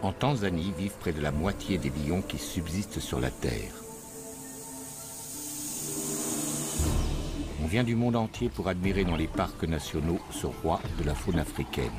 En Tanzanie vivent près de la moitié des lions qui subsistent sur la Terre. On vient du monde entier pour admirer dans les parcs nationaux ce roi de la faune africaine.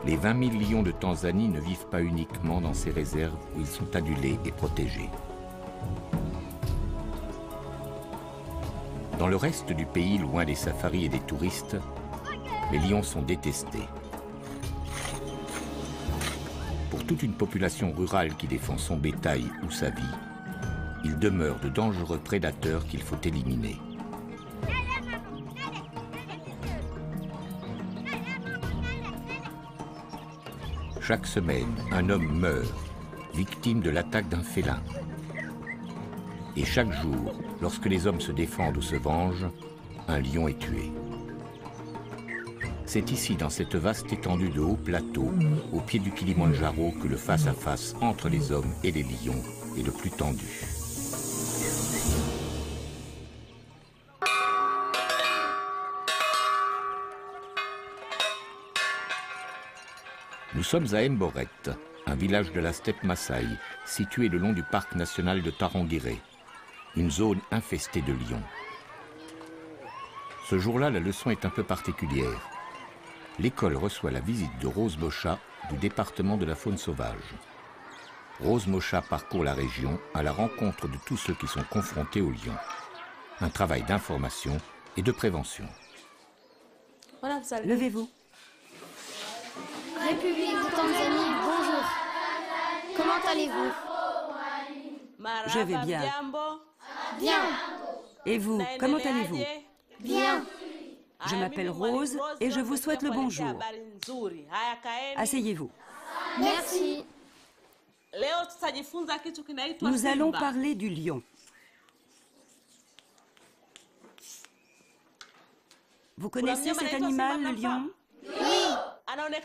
Les 20 000 lions de Tanzanie ne vivent pas uniquement dans ces réserves où ils sont adulés et protégés. Dans le reste du pays, loin des safaris et des touristes, les lions sont détestés. Pour toute une population rurale qui défend son bétail ou sa vie, ils demeurent de dangereux prédateurs qu'il faut éliminer. Chaque semaine, un homme meurt, victime de l'attaque d'un félin. Et chaque jour, lorsque les hommes se défendent ou se vengent, un lion est tué. C'est ici, dans cette vaste étendue de hauts plateaux, au pied du Kilimandjaro, que le face-à-face entre les hommes et les lions est le plus tendu. Nous sommes à Mboret, un village de la steppe Maasai, situé le long du parc national de Tarangire, une zone infestée de lions. Ce jour-là, la leçon est un peu particulière. L'école reçoit la visite de Rose Mocha du département de la faune sauvage. Rose Mocha parcourt la région à la rencontre de tous ceux qui sont confrontés aux lions. Un travail d'information et de prévention. Levez-vous. République de Tanzanie, bonjour. Comment allez-vous? Je vais bien. Bien. Et vous, comment allez-vous? Bien. Je m'appelle Rose et je vous souhaite le bonjour. Asseyez-vous. Merci. Nous allons parler du lion. Vous connaissez cet animal, le lion? Oui.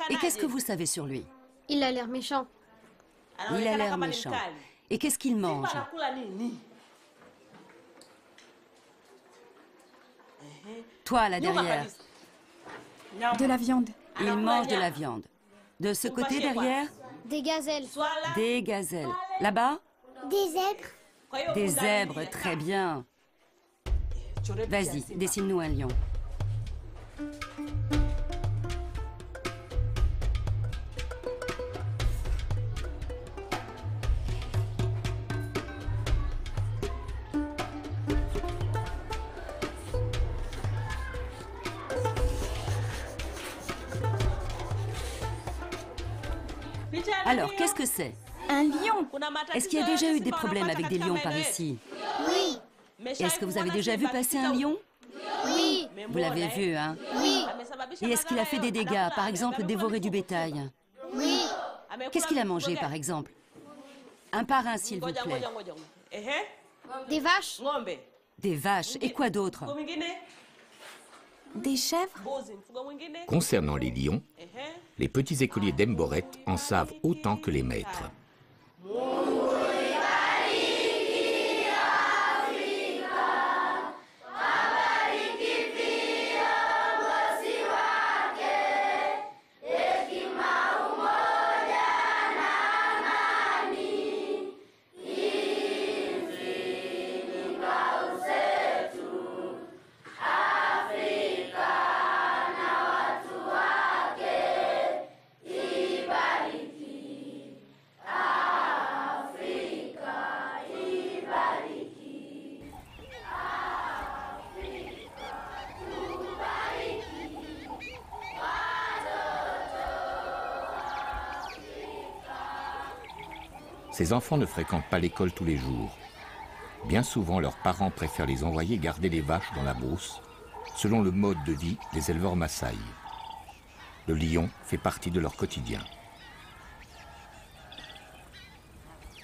Et qu'est-ce que vous savez sur lui? Il a l'air méchant. Il a l'air méchant. Et qu'est-ce qu'il mange? Toi, là derrière. De la viande. Il mange de la viande. De ce côté derrière? Des gazelles. Des gazelles. Là-bas? Des zèbres. Des zèbres, très bien. Vas-y, dessine-nous un lion. Alors, qu'est-ce que c'est? Un lion. Est-ce qu'il y a déjà eu des problèmes avec des lions par ici? Oui. Est-ce que vous avez déjà vu passer un lion? Oui. Vous l'avez vu, hein? Oui. Et est-ce qu'il a fait des dégâts, par exemple dévorer du bétail? Oui. Qu'est-ce qu'il a mangé, par exemple? Un par un, s'il vous plaît. Des vaches. Des vaches. Et quoi d'autre? Des chèvres. Concernant les lions, les petits écoliers d'Mboret en savent autant que les maîtres. Ces enfants ne fréquentent pas l'école tous les jours. Bien souvent, leurs parents préfèrent les envoyer garder les vaches dans la brousse, selon le mode de vie des éleveurs Maasai. Le lion fait partie de leur quotidien.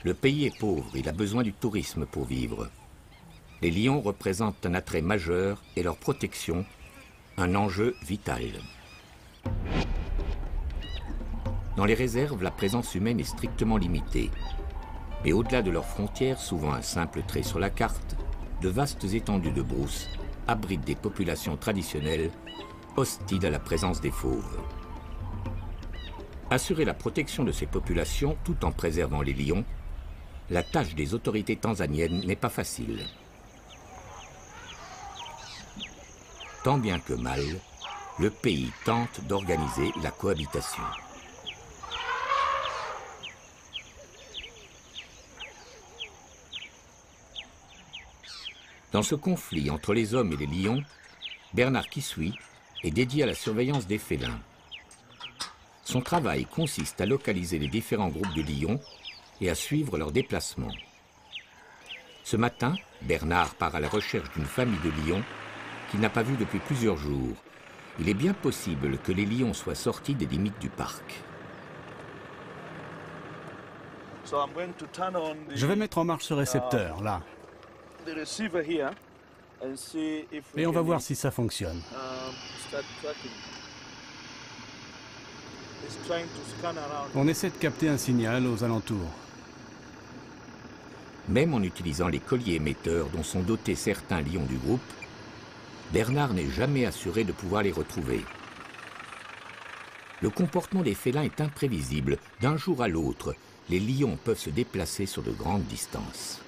Le pays est pauvre, il a besoin du tourisme pour vivre. Les lions représentent un attrait majeur et leur protection, un enjeu vital. Dans les réserves, la présence humaine est strictement limitée. Mais au-delà de leurs frontières, souvent un simple trait sur la carte, de vastes étendues de brousse abritent des populations traditionnelles hostiles à la présence des fauves. Assurer la protection de ces populations tout en préservant les lions, la tâche des autorités tanzaniennes n'est pas facile. Tant bien que mal, le pays tente d'organiser la cohabitation. Dans ce conflit entre les hommes et les lions, Bernard Kisui est dédié à la surveillance des félins. Son travail consiste à localiser les différents groupes de lions et à suivre leurs déplacements. Ce matin, Bernard part à la recherche d'une famille de lions qu'il n'a pas vue depuis plusieurs jours. Il est bien possible que les lions soient sortis des limites du parc. Je vais mettre en marche ce récepteur, là. Et on va voir si ça fonctionne. On essaie de capter un signal aux alentours. Même en utilisant les colliers émetteurs dont sont dotés certains lions du groupe, Bernard n'est jamais assuré de pouvoir les retrouver. Le comportement des félins est imprévisible. D'un jour à l'autre, les lions peuvent se déplacer sur de grandes distances.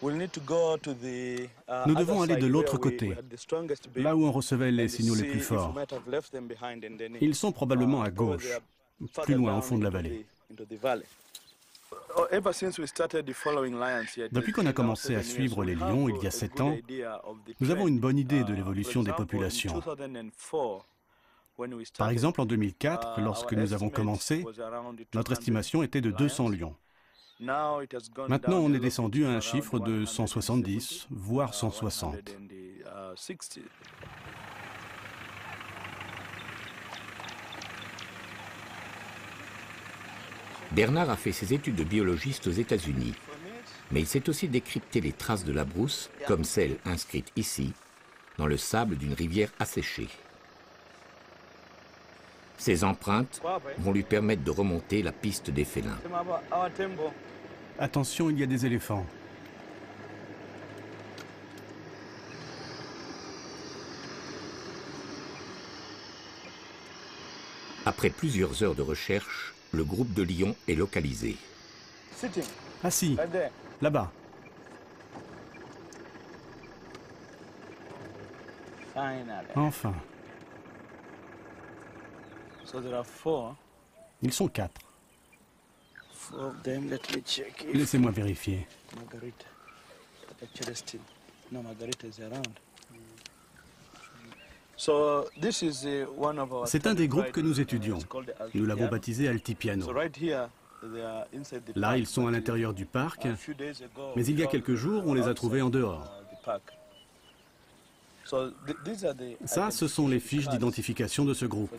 Nous devons aller de l'autre côté, là où on recevait les signaux les plus forts. Ils sont probablement à gauche, plus loin au fond de la vallée. Depuis qu'on a commencé à suivre les lions il y a 7 ans, nous avons une bonne idée de l'évolution des populations. Par exemple, en 2004, lorsque nous avons commencé, notre estimation était de 200 lions. Maintenant, on est descendu à un chiffre de 170, voire 160. Bernard a fait ses études de biologiste aux États-Unis, mais il sait aussi décrypter les traces de la brousse, comme celles inscrites ici, dans le sable d'une rivière asséchée. Ces empreintes vont lui permettre de remonter la piste des félins. Attention, il y a des éléphants. Après plusieurs heures de recherche, le groupe de lions est localisé. Assis, là-bas. Enfin. Ils sont 4. Laissez-moi vérifier. C'est un des groupes que nous étudions. Nous l'avons baptisé Altipiano. Là, ils sont à l'intérieur du parc, mais il y a quelques jours, on les a trouvés en dehors. Ça, ce sont les fiches d'identification de ce groupe.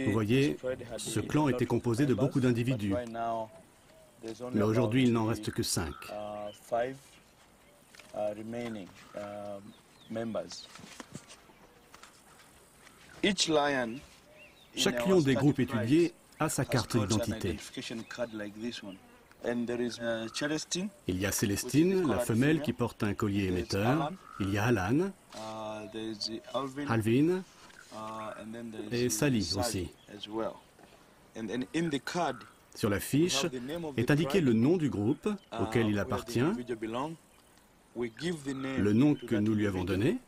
Vous voyez, ce clan était composé de beaucoup d'individus. Mais aujourd'hui, il n'en reste que 5. Chaque lion des groupes étudiés a sa carte d'identité. Il y a Célestine, la femelle qui porte un collier émetteur. Il y a Alan, Alvin et Sally aussi. Sur la fiche est indiqué le nom du groupe auquel il appartient, le nom que nous lui avons donné.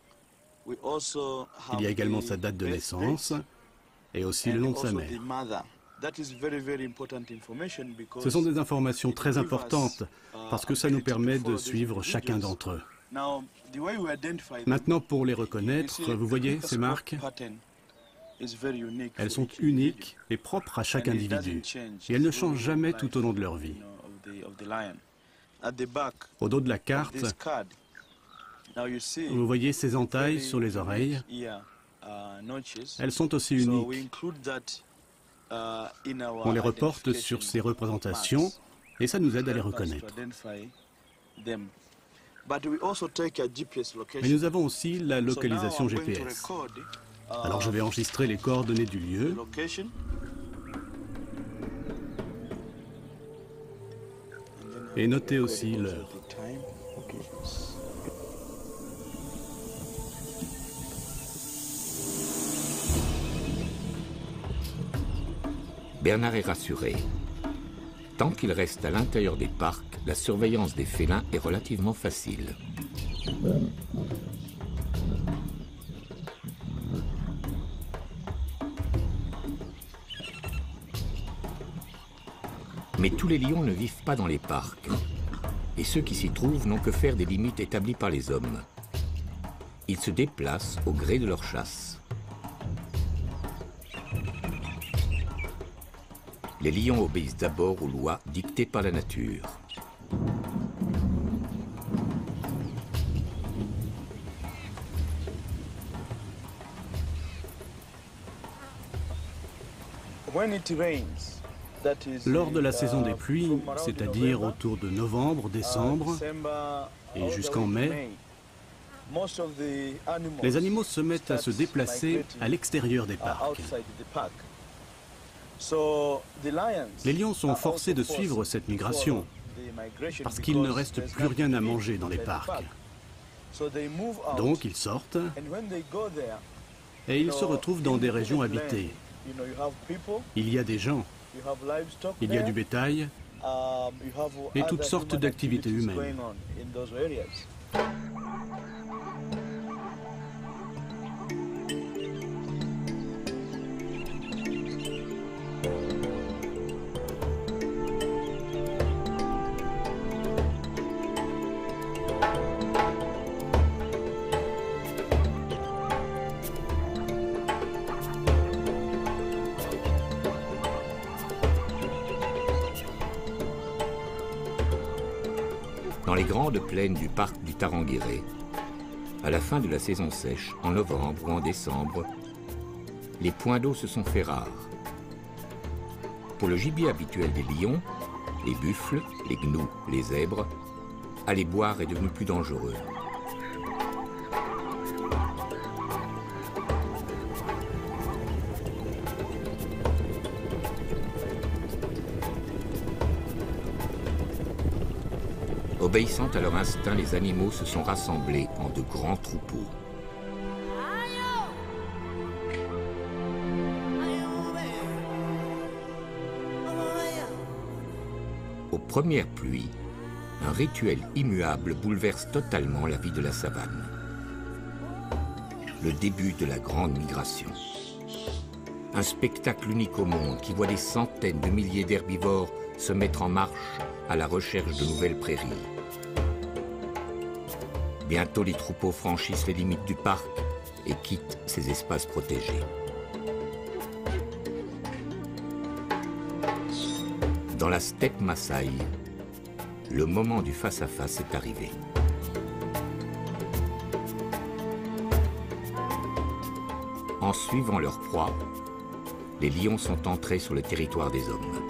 Il y a également sa date de naissance et aussi le nom de sa mère. Ce sont des informations très importantes parce que ça nous permet de suivre chacun d'entre eux. Maintenant, pour les reconnaître, vous voyez ces marques? Elles sont uniques et propres à chaque individu. Et elles ne changent jamais tout au long de leur vie. Au dos de la carte, vous voyez ces entailles sur les oreilles. Elles sont aussi uniques. On les reporte sur ces représentations et ça nous aide à les reconnaître. Mais nous avons aussi la localisation GPS. Alors je vais enregistrer les coordonnées du lieu. Et noter aussi l'heure. Bernard est rassuré. Tant qu'il reste à l'intérieur des parcs, la surveillance des félins est relativement facile. Mais tous les lions ne vivent pas dans les parcs. Et ceux qui s'y trouvent n'ont que faire des limites établies par les hommes. Ils se déplacent au gré de leur chasse. Les lions obéissent d'abord aux lois dictées par la nature. Lors de la saison des pluies, c'est-à-dire autour de novembre, décembre et jusqu'en mai, les animaux se mettent à se déplacer à l'extérieur des parcs. Les lions sont forcés de suivre cette migration parce qu'il ne reste plus rien à manger dans les parcs. Donc ils sortent et ils se retrouvent dans des régions habitées. Il y a des gens, il y a du bétail et toutes sortes d'activités humaines. Dans les grandes plaines du parc du Tarangire, à la fin de la saison sèche, en novembre ou en décembre, les points d'eau se sont fait rares. Pour le gibier habituel des lions, les buffles, les gnous, les zèbres, aller boire est devenu plus dangereux. Obéissant à leur instinct, les animaux se sont rassemblés en de grands troupeaux. Aux premières pluies, un rituel immuable bouleverse totalement la vie de la savane. Le début de la grande migration. Un spectacle unique au monde qui voit des centaines de milliers d'herbivores se mettre en marche à la recherche de nouvelles prairies. Bientôt, les troupeaux franchissent les limites du parc et quittent ces espaces protégés. Dans la steppe Maasai, le moment du face-à-face est arrivé. En suivant leur proie, les lions sont entrés sur le territoire des hommes.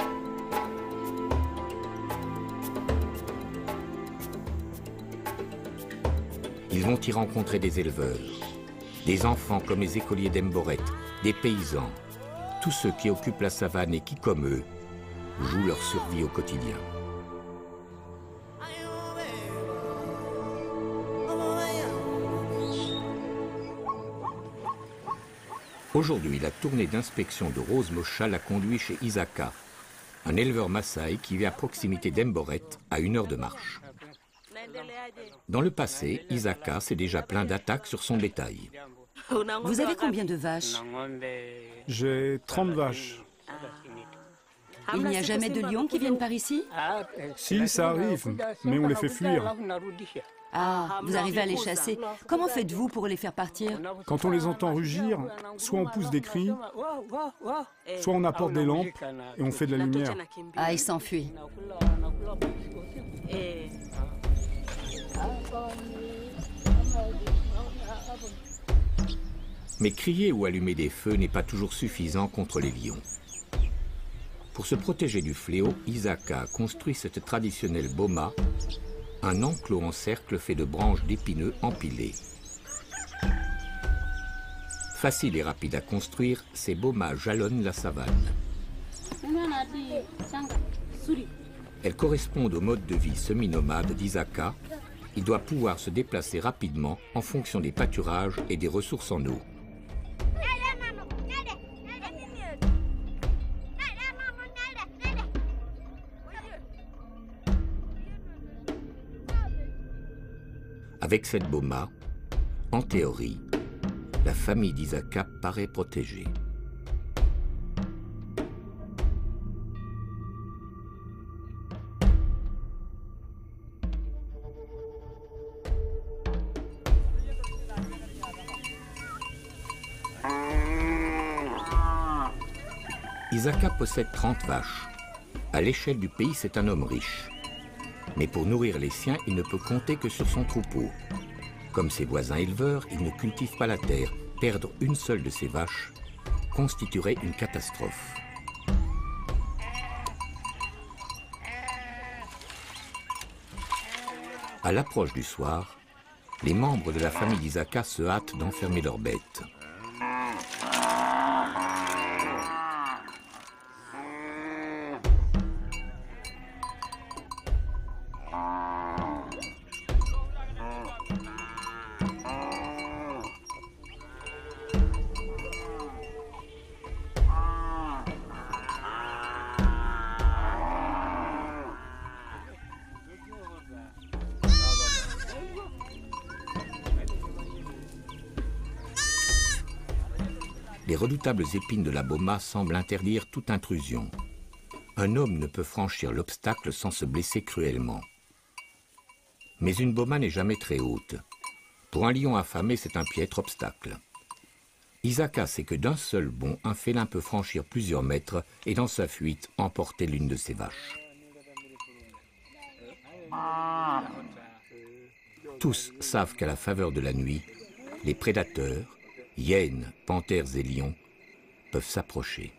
Ils vont y rencontrer des éleveurs, des enfants comme les écoliers d'Emboret, des paysans, tous ceux qui occupent la savane et qui, comme eux, jouent leur survie au quotidien. Aujourd'hui, la tournée d'inspection de Rose Mosha l'a conduit chez Isaka, un éleveur Maasai qui vit à proximité d'Emboret, à 1 heure de marche. Dans le passé, Isaka s'est déjà plaint d'attaques sur son bétail. Vous avez combien de vaches? J'ai 30 vaches. Il n'y a jamais de lions qui viennent par ici? Si, ça arrive, mais on les fait fuir. Ah, vous arrivez à les chasser. Comment faites-vous pour les faire partir? Quand on les entend rugir, soit on pousse des cris, soit on apporte des lampes et on fait de la lumière. Ah, ils s'enfuient. Mais crier ou allumer des feux n'est pas toujours suffisant contre les lions. Pour se protéger du fléau, Isaka a construit cette traditionnelle boma, un enclos en cercle fait de branches d'épineux empilées. Facile et rapide à construire, ces bomas jalonnent la savane. Elles correspondent au mode de vie semi-nomade d'Isaka. Il doit pouvoir se déplacer rapidement en fonction des pâturages et des ressources en eau. Avec cette boma, en théorie, la famille d'Isaka paraît protégée. Isaka possède 30 vaches. À l'échelle du pays, c'est un homme riche. Mais pour nourrir les siens, il ne peut compter que sur son troupeau. Comme ses voisins éleveurs, il ne cultive pas la terre. Perdre une seule de ses vaches constituerait une catastrophe. À l'approche du soir, les membres de la famille d'Isaka se hâtent d'enfermer leurs bêtes. Les redoutables épines de la boma semblent interdire toute intrusion. Un homme ne peut franchir l'obstacle sans se blesser cruellement. Mais une boma n'est jamais très haute. Pour un lion affamé, c'est un piètre obstacle. Isaka sait que d'un seul bond, un félin peut franchir plusieurs mètres et dans sa fuite, emporter l'une de ses vaches. Tous savent qu'à la faveur de la nuit, les prédateurs, hyènes, panthères et lions peuvent s'approcher.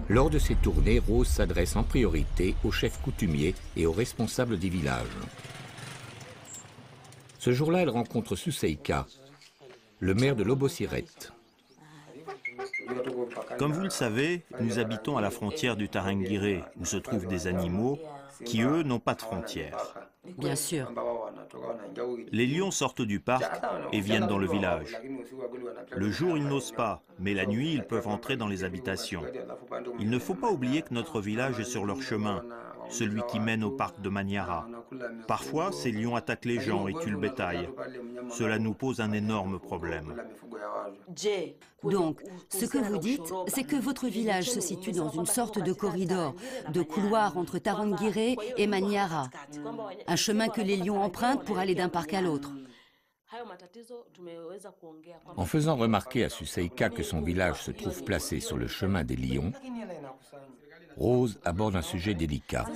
Lors de ces tournées, Rose s'adresse en priorité aux chefs coutumiers et aux responsables des villages. Ce jour-là, elle rencontre Suseika, le maire de Lobosiret. Comme vous le savez, nous habitons à la frontière du Tarangire, où se trouvent des animaux qui, eux, n'ont pas de frontières. Bien sûr. Les lions sortent du parc et viennent dans le village. Le jour, ils n'osent pas, mais la nuit, ils peuvent entrer dans les habitations. Il ne faut pas oublier que notre village est sur leur chemin, celui qui mène au parc de Manyara. Parfois, ces lions attaquent les gens et tuent le bétail. Cela nous pose un énorme problème. Donc, ce que vous dites, c'est que votre village se situe dans une sorte de corridor, de couloir entre Tarangire et Manyara. Un chemin que les lions empruntent pour aller d'un parc à l'autre. En faisant remarquer à Suseika que son village se trouve placé sur le chemin des lions, Rose aborde un sujet délicat.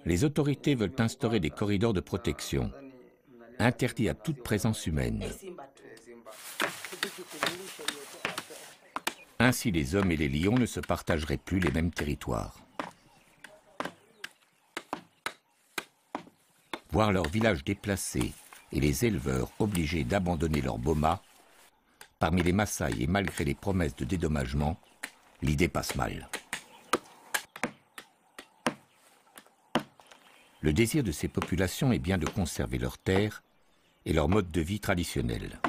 Les autorités veulent instaurer des corridors de protection, interdits à toute présence humaine. Ainsi, les hommes et les lions ne se partageraient plus les mêmes territoires. Voir leur village déplacé et les éleveurs obligés d'abandonner leur boma, parmi les Maasai et malgré les promesses de dédommagement, l'idée passe mal. Le désir de ces populations est bien de conserver leurs terres et leur mode de vie traditionnel.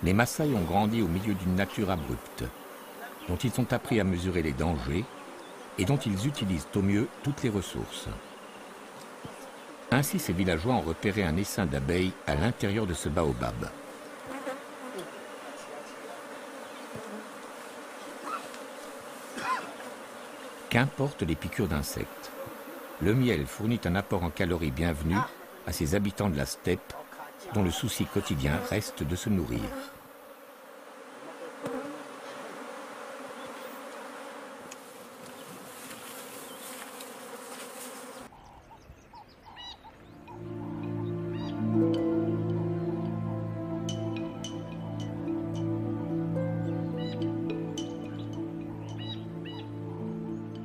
Les Maasai ont grandi au milieu d'une nature abrupte, dont ils ont appris à mesurer les dangers et dont ils utilisent au mieux toutes les ressources. Ainsi, ces villageois ont repéré un essaim d'abeilles à l'intérieur de ce baobab. Qu'importe les piqûres d'insectes. Le miel fournit un apport en calories bienvenu à ces habitants de la steppe, dont le souci quotidien reste de se nourrir.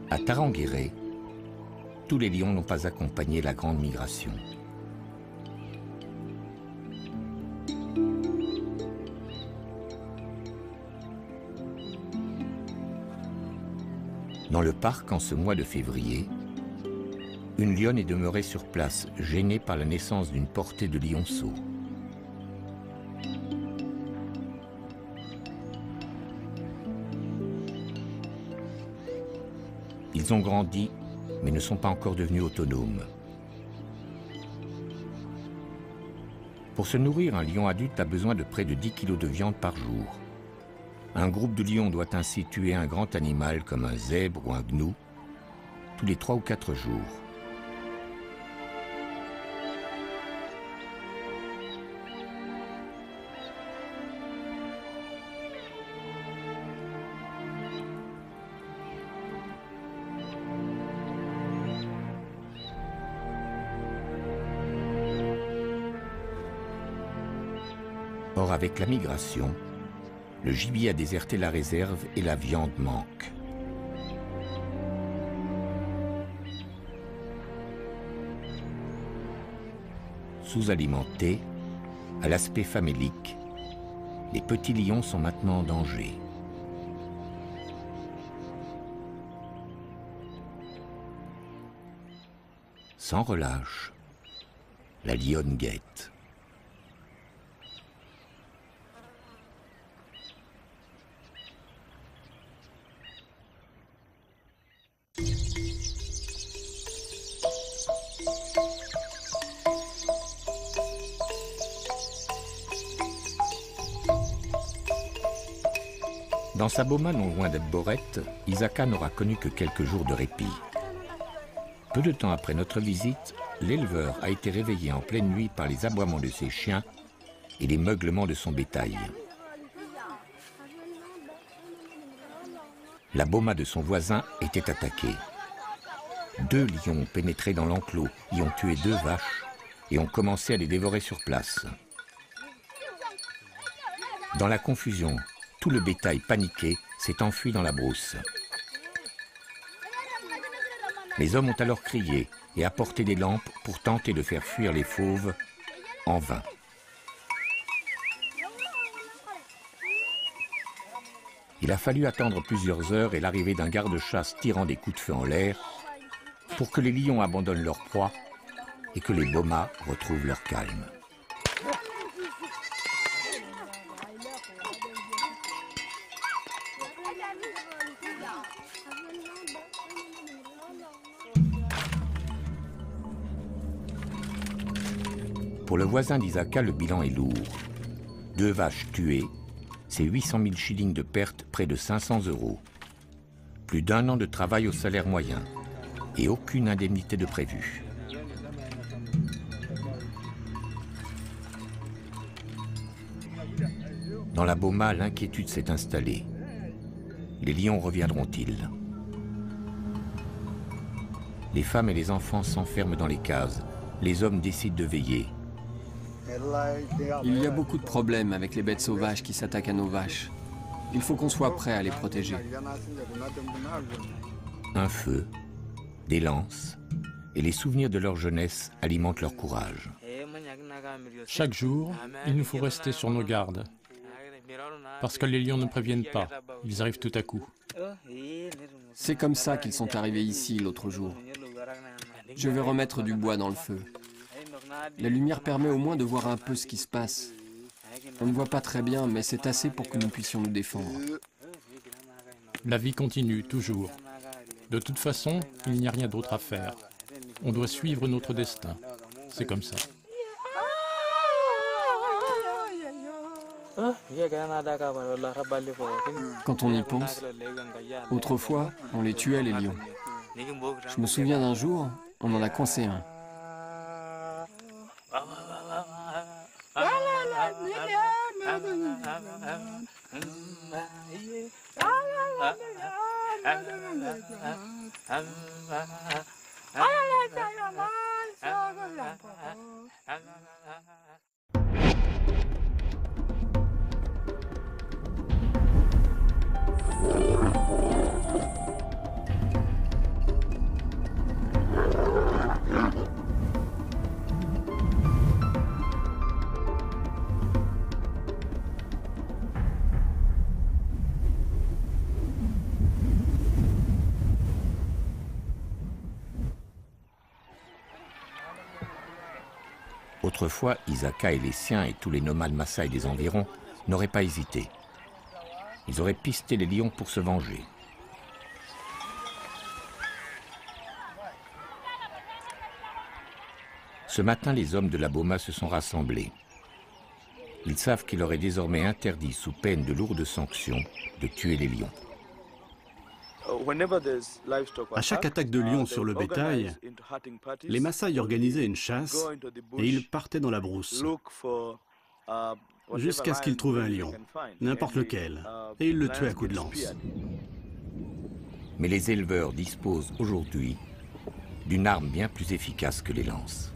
À Tarangire, tous les lions n'ont pas accompagné la grande migration. Dans le parc, en ce mois de février, une lionne est demeurée sur place, gênée par la naissance d'une portée de lionceaux. Ils ont grandi, mais ne sont pas encore devenus autonomes. Pour se nourrir, un lion adulte a besoin de près de 10 kg de viande par jour. Un groupe de lions doit ainsi tuer un grand animal comme un zèbre ou un gnou tous les 3 ou 4 jours. Or, avec la migration, le gibier a déserté la réserve et la viande manque. Sous-alimentés, à l'aspect famélique, les petits lions sont maintenant en danger. Sans relâche, la lionne guette. Dans sa boma non loin d'Ebboret, Isaka n'aura connu que quelques jours de répit. Peu de temps après notre visite, l'éleveur a été réveillé en pleine nuit par les aboiements de ses chiens et les meuglements de son bétail. La boma de son voisin était attaquée. 2 lions ont pénétré dans l'enclos, y ont tué 2 vaches et ont commencé à les dévorer sur place. Dans la confusion, tout le bétail paniqué s'est enfui dans la brousse. Les hommes ont alors crié et apporté des lampes pour tenter de faire fuir les fauves, en vain. Il a fallu attendre plusieurs heures et l'arrivée d'un garde-chasse tirant des coups de feu en l'air pour que les lions abandonnent leur proie et que les bomas retrouvent leur calme. Pour le voisin d'Isaka, le bilan est lourd. 2 vaches tuées, c'est 800 000 shillings de pertes, près de 500 €. Plus d'1 an de travail au salaire moyen et aucune indemnité de prévue. Dans la boma, l'inquiétude s'est installée. Les lions reviendront-ils? Les femmes et les enfants s'enferment dans les cases. Les hommes décident de veiller. Il y a beaucoup de problèmes avec les bêtes sauvages qui s'attaquent à nos vaches. Il faut qu'on soit prêt à les protéger. Un feu, des lances et les souvenirs de leur jeunesse alimentent leur courage. Chaque jour, il nous faut rester sur nos gardes. Parce que les lions ne préviennent pas, ils arrivent tout à coup. C'est comme ça qu'ils sont arrivés ici l'autre jour. Je vais remettre du bois dans le feu. La lumière permet au moins de voir un peu ce qui se passe. On ne voit pas très bien, mais c'est assez pour que nous puissions nous défendre. La vie continue, toujours. De toute façon, il n'y a rien d'autre à faire. On doit suivre notre destin. C'est comme ça. Quand on y pense, autrefois, on les tuait, les lions. Je me souviens d'un jour, on en a coincé un. Autrefois, Isaka et les siens et tous les nomades Maasai des environs n'auraient pas hésité. Ils auraient pisté les lions pour se venger. Ce matin, les hommes de la Boma se sont rassemblés. Ils savent qu'il leur est désormais interdit, sous peine de lourdes sanctions, de tuer les lions. À chaque attaque de lion sur le bétail, les Maasai organisaient une chasse et ils partaient dans la brousse jusqu'à ce qu'ils trouvent un lion, n'importe lequel, et ils le tuaient à coups de lance. Mais les éleveurs disposent aujourd'hui d'une arme bien plus efficace que les lances.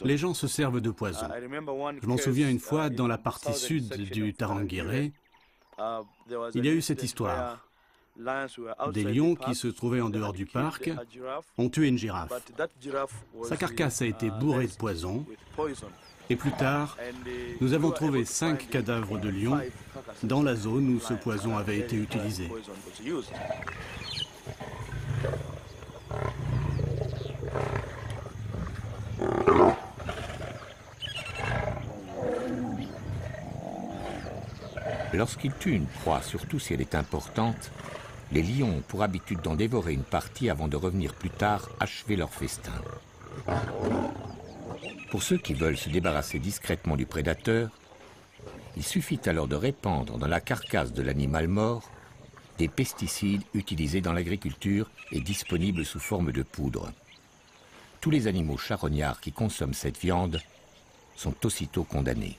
Les gens se servent de poison. Je m'en souviens une fois, dans la partie sud du Tarangire, il y a eu cette histoire. Des lions qui se trouvaient en dehors du parc ont tué une girafe. Sa carcasse a été bourrée de poison. Et plus tard, nous avons trouvé 5 cadavres de lions dans la zone où ce poison avait été utilisé. Lorsqu'ils tuent une proie, surtout si elle est importante, les lions ont pour habitude d'en dévorer une partie avant de revenir plus tard achever leur festin. Pour ceux qui veulent se débarrasser discrètement du prédateur, il suffit alors de répandre dans la carcasse de l'animal mort des pesticides utilisés dans l'agriculture et disponibles sous forme de poudre. Tous les animaux charognards qui consomment cette viande sont aussitôt condamnés.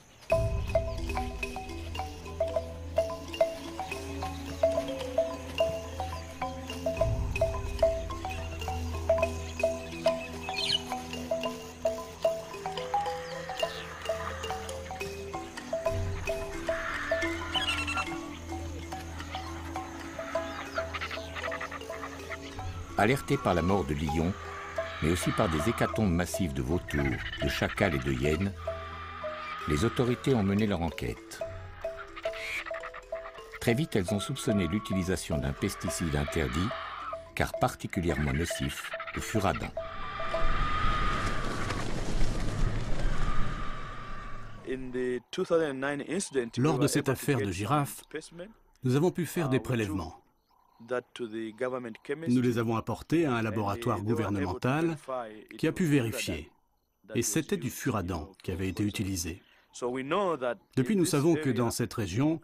Alertés par la mort de lions, mais aussi par des hécatombes massives de vautours, de chacals et de hyènes, les autorités ont mené leur enquête. Très vite, elles ont soupçonné l'utilisation d'un pesticide interdit, car particulièrement nocif, le furadin. Lors de cette affaire de girafe, nous avons pu faire des prélèvements. Nous les avons apportés à un laboratoire gouvernemental qui a pu vérifier. Et c'était du furadin qui avait été utilisé. Depuis, nous savons que dans cette région,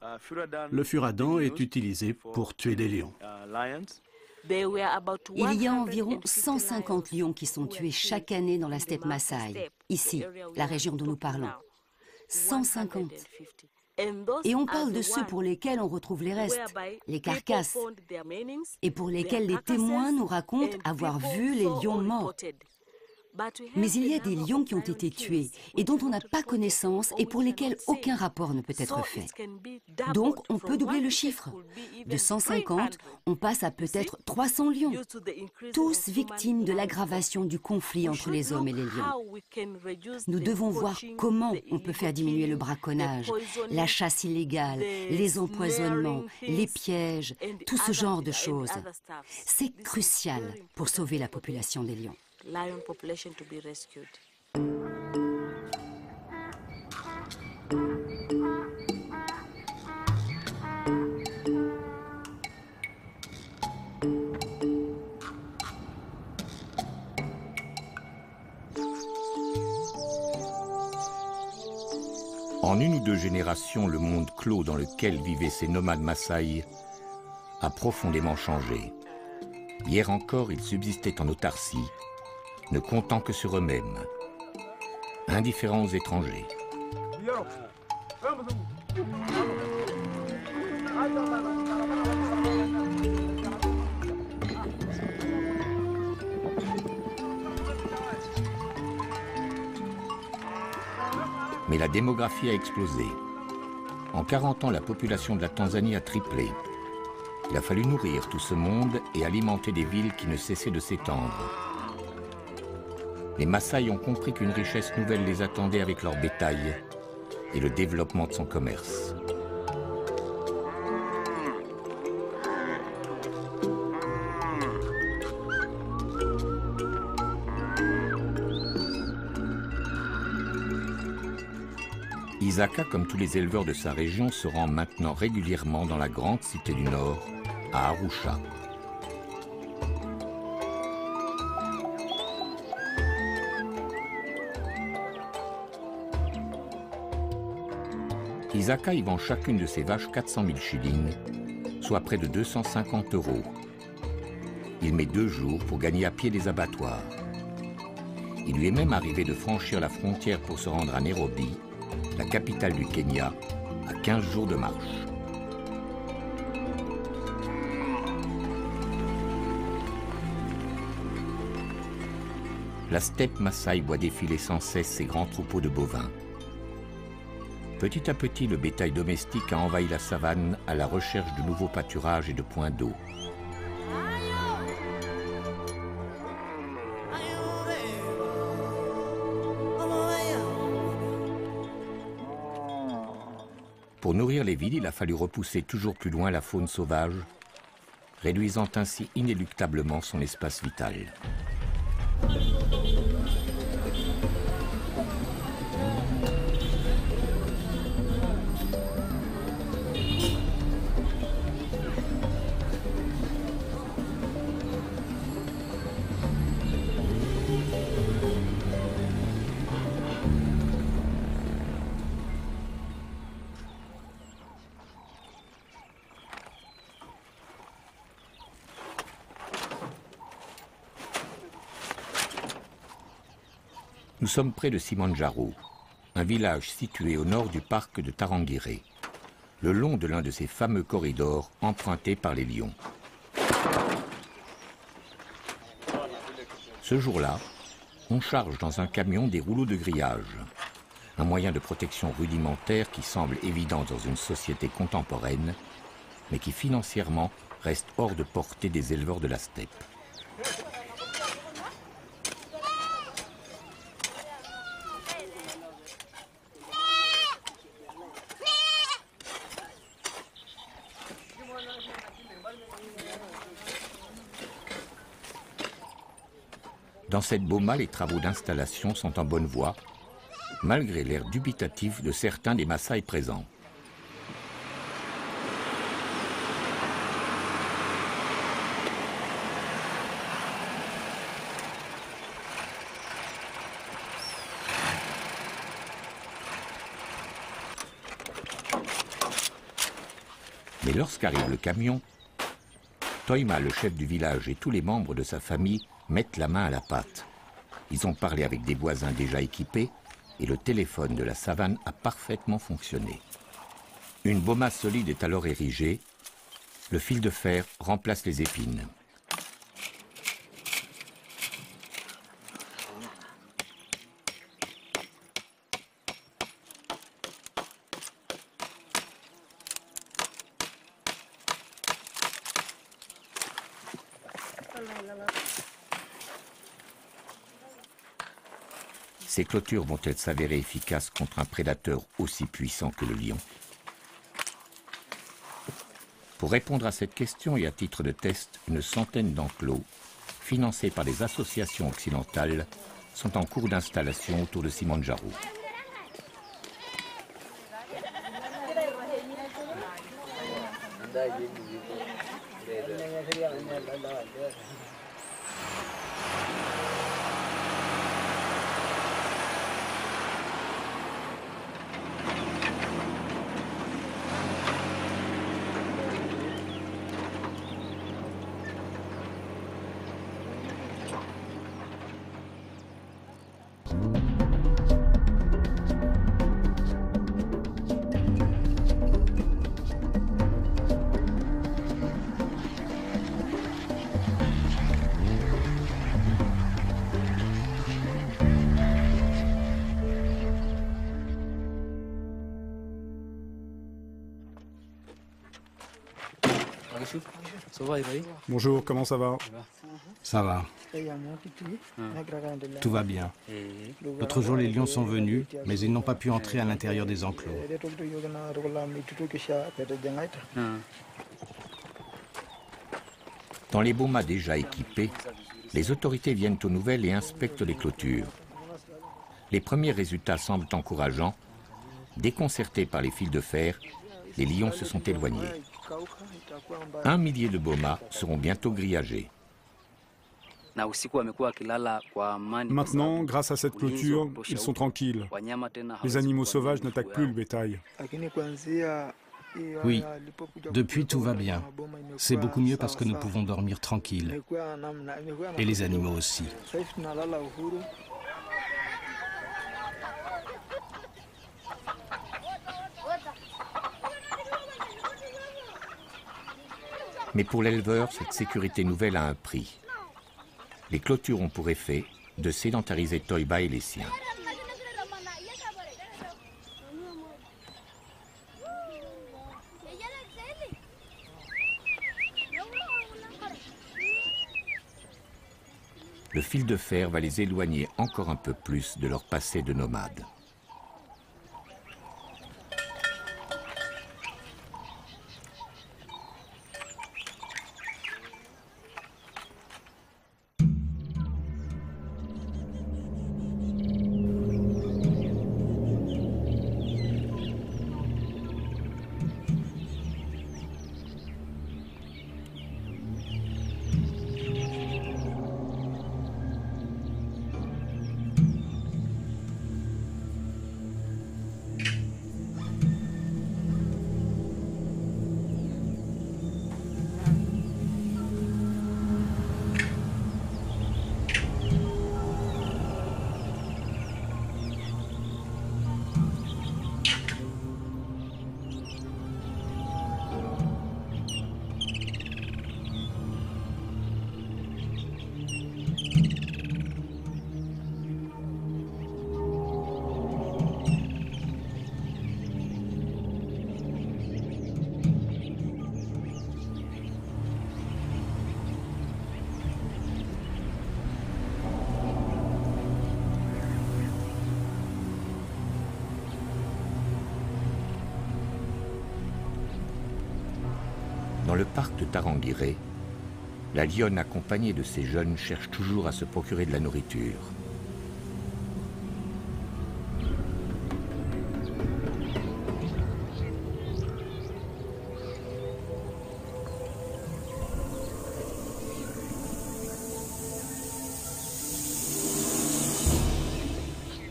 le furadin est utilisé pour tuer des lions. Il y a environ 150 lions qui sont tués chaque année dans la steppe Maasai, ici, la région dont nous parlons. 150. Et on parle de ceux pour lesquels on retrouve les restes, les carcasses, et pour lesquels les témoins nous racontent avoir vu les lions morts. Mais il y a des lions qui ont été tués et dont on n'a pas connaissance et pour lesquels aucun rapport ne peut être fait. Donc on peut doubler le chiffre. De 150, on passe à peut-être 300 lions, tous victimes de l'aggravation du conflit entre les hommes et les lions. Nous devons voir comment on peut faire diminuer le braconnage, la chasse illégale, les empoisonnements, les pièges, tout ce genre de choses. C'est crucial pour sauver la population des lions. Lion population to be rescued. En une ou deux générations, le monde clos dans lequel vivaient ces nomades Maasai a profondément changé. Hier encore, ils subsistaient en autarcie, ne comptant que sur eux-mêmes, indifférents aux étrangers. Mais la démographie a explosé. En 40 ans, la population de la Tanzanie a triplé. Il a fallu nourrir tout ce monde et alimenter des villes qui ne cessaient de s'étendre. Les Maasai ont compris qu'une richesse nouvelle les attendait avec leur bétail et le développement de son commerce. Isaka, comme tous les éleveurs de sa région, se rend maintenant régulièrement dans la grande cité du Nord, à Arusha. Isaka y vend chacune de ses vaches 400 000 shillings, soit près de 250 €. Il met 2 jours pour gagner à pied les abattoirs. Il lui est même arrivé de franchir la frontière pour se rendre à Nairobi, la capitale du Kenya, à 15 jours de marche. La steppe Maasai voit défiler sans cesse ses grands troupeaux de bovins. Petit à petit, le bétail domestique a envahi la savane à la recherche de nouveaux pâturages et de points d'eau. Pour nourrir les villes, il a fallu repousser toujours plus loin la faune sauvage, réduisant ainsi inéluctablement son espace vital. Nous sommes près de Simanjaro, un village situé au nord du parc de Tarangire, le long de l'un de ces fameux corridors empruntés par les lions. Ce jour-là, on charge dans un camion des rouleaux de grillage, un moyen de protection rudimentaire qui semble évident dans une société contemporaine, mais qui financièrement reste hors de portée des éleveurs de la steppe. Dans cette boma, les travaux d'installation sont en bonne voie, malgré l'air dubitatif de certains des Maasai présents. Mais lorsqu'arrive le camion, Toima, le chef du village, et tous les membres de sa famille mettent la main à la pâte. Ils ont parlé avec des voisins déjà équipés et le téléphone de la savane a parfaitement fonctionné. Une boma solide est alors érigée. Le fil de fer remplace les épines. Ces clôtures vont-elles s'avérer efficaces contre un prédateur aussi puissant que le lion? Pour répondre à cette question et à titre de test, une centaine d'enclos, financés par des associations occidentales, sont en cours d'installation autour de Simanjaro. Bonjour, comment ça va? Ça va. Tout va bien. L'autre jour, les lions sont venus, mais ils n'ont pas pu entrer à l'intérieur des enclos. Dans les bomas déjà équipés, les autorités viennent aux nouvelles et inspectent les clôtures. Les premiers résultats semblent encourageants. Déconcertés par les fils de fer, les lions se sont éloignés. 1 millier de bomas seront bientôt grillagés. Maintenant, grâce à cette clôture, ils sont tranquilles. Les animaux sauvages n'attaquent plus le bétail. Oui, depuis tout va bien. C'est beaucoup mieux parce que nous pouvons dormir tranquilles. Et les animaux aussi. Mais pour l'éleveur, cette sécurité nouvelle a un prix. Les clôtures ont pour effet de sédentariser Toiba et les siens. Le fil de fer va les éloigner encore un peu plus de leur passé de nomades. Dans le parc de Tarangire, la lionne accompagnée de ses jeunes cherche toujours à se procurer de la nourriture.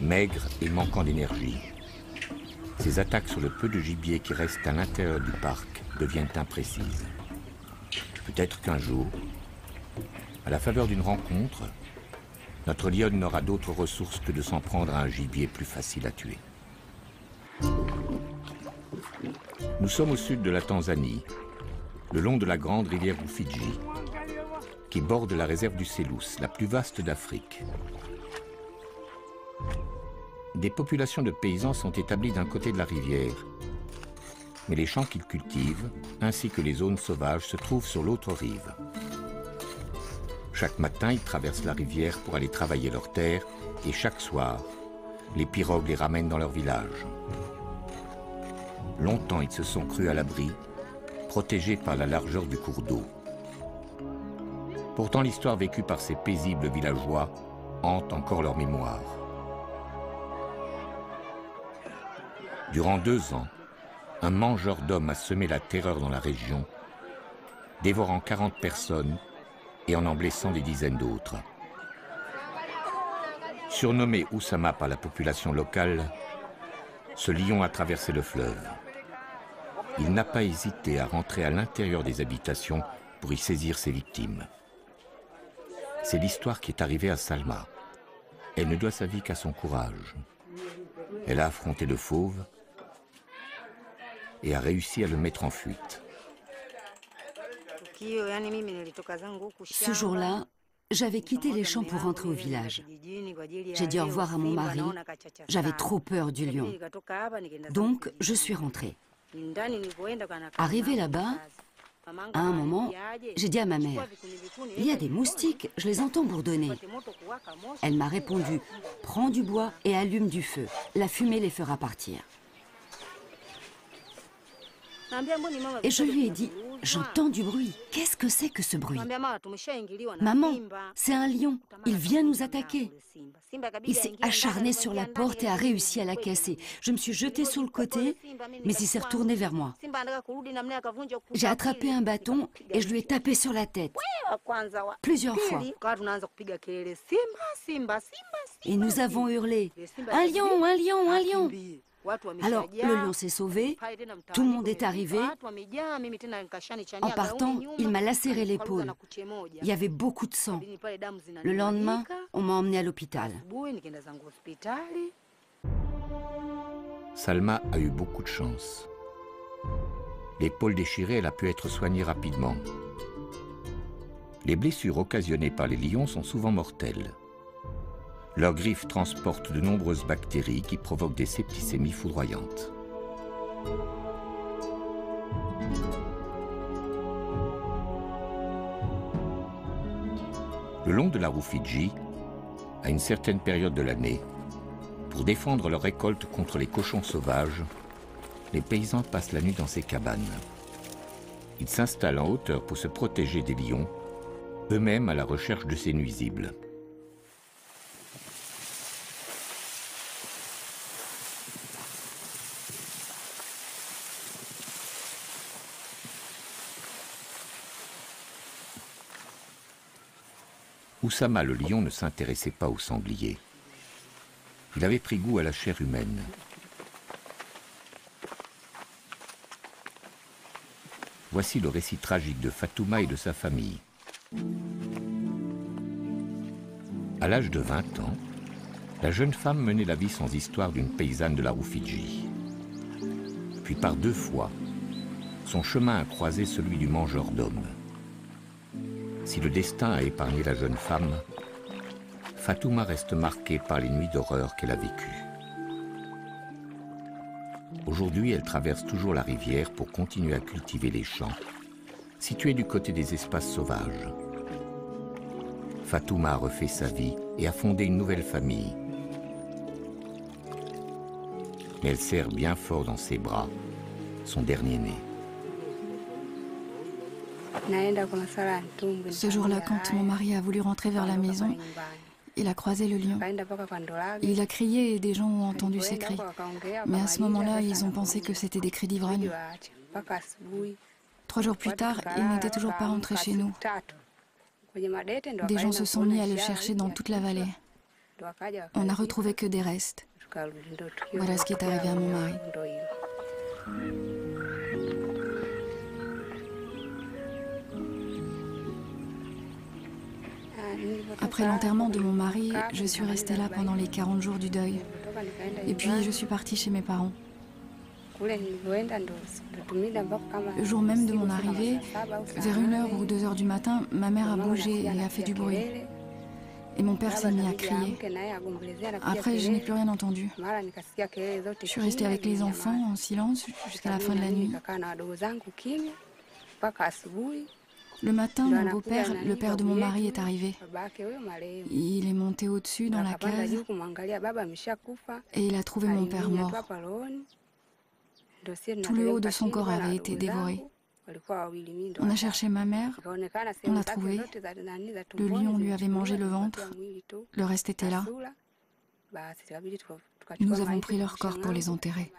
Maigre et manquant d'énergie, ses attaques sur le peu de gibier qui reste à l'intérieur du parc deviennent imprécises. Peut-être qu'un jour, à la faveur d'une rencontre, notre lionne n'aura d'autre ressource que de s'en prendre à un gibier plus facile à tuer. Nous sommes au sud de la Tanzanie, le long de la grande rivière Rufiji, qui borde la réserve du Sélous, la plus vaste d'Afrique. Des populations de paysans sont établies d'un côté de la rivière, mais les champs qu'ils cultivent, ainsi que les zones sauvages, se trouvent sur l'autre rive. Chaque matin, ils traversent la rivière pour aller travailler leurs terres, et chaque soir, les pirogues les ramènent dans leur village. Longtemps, ils se sont crus à l'abri, protégés par la largeur du cours d'eau. Pourtant, l'histoire vécue par ces paisibles villageois hante encore leur mémoire. Durant 2 ans, un mangeur d'hommes a semé la terreur dans la région, dévorant 40 personnes et en blessant des dizaines d'autres. Surnommé Oussama par la population locale, ce lion a traversé le fleuve. Il n'a pas hésité à rentrer à l'intérieur des habitations pour y saisir ses victimes. C'est l'histoire qui est arrivée à Salma. Elle ne doit sa vie qu'à son courage. Elle a affronté le fauve et a réussi à le mettre en fuite. Ce jour-là, j'avais quitté les champs pour rentrer au village. J'ai dit au revoir à mon mari. J'avais trop peur du lion. Donc, je suis rentrée. Arrivée là-bas, À un moment, j'ai dit à ma mère, « Il y a des moustiques, je les entends bourdonner. » Elle m'a répondu, « Prends du bois et allume du feu. La fumée les fera partir. » Et je lui ai dit, « J'entends du bruit. Qu'est-ce que c'est que ce bruit ?»« Maman, c'est un lion. Il vient nous attaquer. » Il s'est acharné sur la porte et a réussi à la casser. Je me suis jetée sur le côté, mais il s'est retourné vers moi. J'ai attrapé un bâton et je lui ai tapé sur la tête. Plusieurs fois. Et nous avons hurlé, « Un lion, un lion, un lion !» Alors, le lion s'est sauvé, tout le monde est arrivé. En partant, il m'a lacéré l'épaule. Il y avait beaucoup de sang. Le lendemain, on m'a emmené à l'hôpital. Salma a eu beaucoup de chance. L'épaule déchirée, elle a pu être soignée rapidement. Les blessures occasionnées par les lions sont souvent mortelles. Leurs griffes transportent de nombreuses bactéries qui provoquent des septicémies foudroyantes. Le long de la Rufiji, à une certaine période de l'année, pour défendre leur récolte contre les cochons sauvages, les paysans passent la nuit dans ces cabanes. Ils s'installent en hauteur pour se protéger des lions, eux-mêmes à la recherche de ces nuisibles. Oussama le lion ne s'intéressait pas aux sangliers. Il avait pris goût à la chair humaine. Voici le récit tragique de Fatouma et de sa famille. À l'âge de 20 ans, la jeune femme menait la vie sans histoire d'une paysanne de la Rufiji. Puis par 2 fois, son chemin a croisé celui du mangeur d'hommes. Si le destin a épargné la jeune femme, Fatouma reste marquée par les nuits d'horreur qu'elle a vécues. Aujourd'hui, elle traverse toujours la rivière pour continuer à cultiver les champs, situés du côté des espaces sauvages. Fatouma a refait sa vie et a fondé une nouvelle famille. Mais elle serre bien fort dans ses bras son dernier-né. Ce jour-là, quand mon mari a voulu rentrer vers la maison, il a croisé le lion. Il a crié et des gens ont entendu ses cris. Mais à ce moment-là, ils ont pensé que c'était des cris d'ivrogne. 3 jours plus tard, il n'était toujours pas rentré chez nous. Des gens se sont mis à le chercher dans toute la vallée. On n'a retrouvé que des restes. Voilà ce qui est arrivé à mon mari. Après l'enterrement de mon mari, je suis restée là pendant les 40 jours du deuil. Et puis je suis partie chez mes parents. Le jour même de mon arrivée, vers 1h ou 2h du matin, ma mère a bougé et a fait du bruit. Et mon père s'est mis à crier. Après, je n'ai plus rien entendu. Je suis restée avec les enfants en silence jusqu'à la fin de la nuit. Le matin, mon beau-père, le père de mon mari, est arrivé. Il est monté au-dessus dans la case et il a trouvé mon père mort. Tout le haut de son corps avait été dévoré. On a cherché ma mère, on l'a trouvé. Le lion lui avait mangé le ventre, le reste était là. Nous avons pris leur corps pour les enterrer.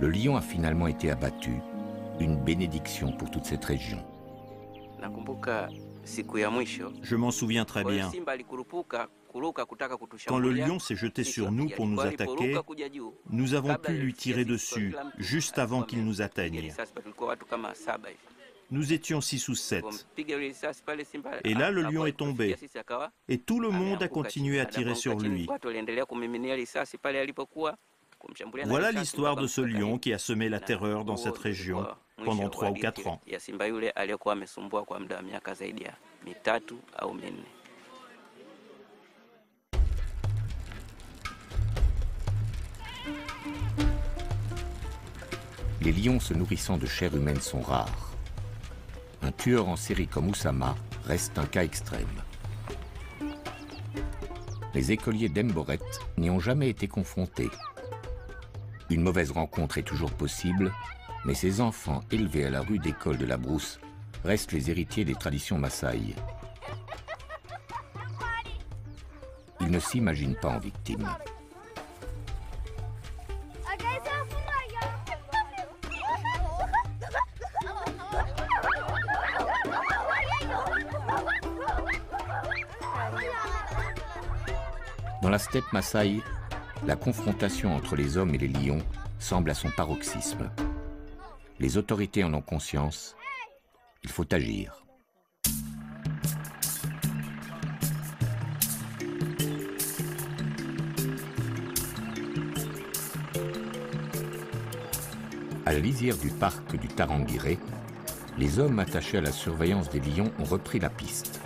Le lion a finalement été abattu, une bénédiction pour toute cette région. Je m'en souviens très bien. Quand le lion s'est jeté sur nous pour nous attaquer, nous avons pu lui tirer dessus, juste avant qu'il nous atteigne. Nous étions 6 ou 7. Et là, le lion est tombé. Et tout le monde a continué à tirer sur lui. Voilà l'histoire de ce lion qui a semé la terreur dans cette région pendant 3 ou 4 ans. Les lions se nourrissant de chair humaine sont rares. Un tueur en série comme Oussama reste un cas extrême. Les écoliers d'Emboret n'y ont jamais été confrontés. Une mauvaise rencontre est toujours possible, mais ces enfants élevés à la rue d'école de la Brousse restent les héritiers des traditions Maasai. Ils ne s'imaginent pas en victimes. Dans la steppe Maasai, la confrontation entre les hommes et les lions semble à son paroxysme. Les autorités en ont conscience. Il faut agir. À la lisière du parc du Tarangire, les hommes attachés à la surveillance des lions ont repris la piste.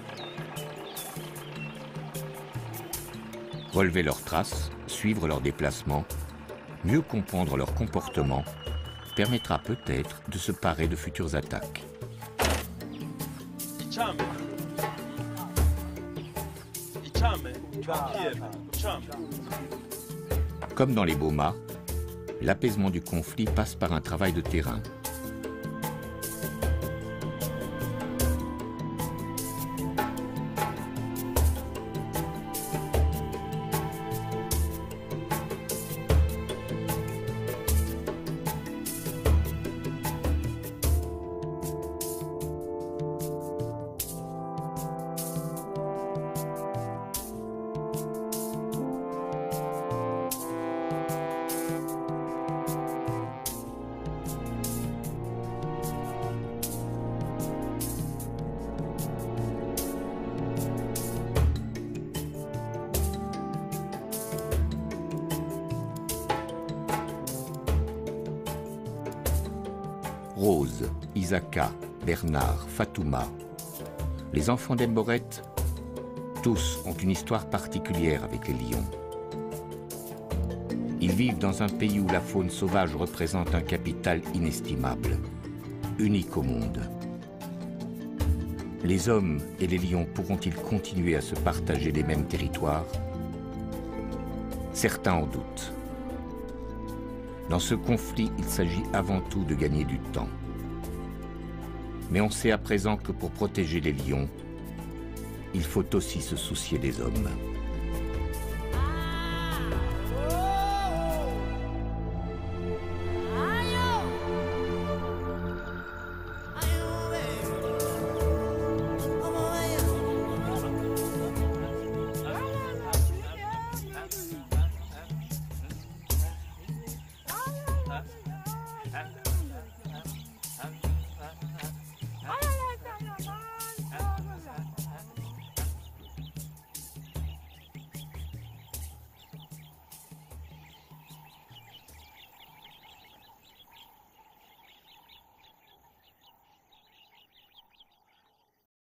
Relever leurs traces, suivre leurs déplacements, mieux comprendre leur comportement, permettra peut-être de se parer de futures attaques. Comme dans les Boma, l'apaisement du conflit passe par un travail de terrain. Rose, Isaka, Bernard, Fatouma. Les enfants d'Emboret, tous ont une histoire particulière avec les lions. Ils vivent dans un pays où la faune sauvage représente un capital inestimable, unique au monde. Les hommes et les lions pourront-ils continuer à se partager les mêmes territoires? Certains en doutent. Dans ce conflit, il s'agit avant tout de gagner du temps. Mais on sait à présent que pour protéger les lions, il faut aussi se soucier des hommes.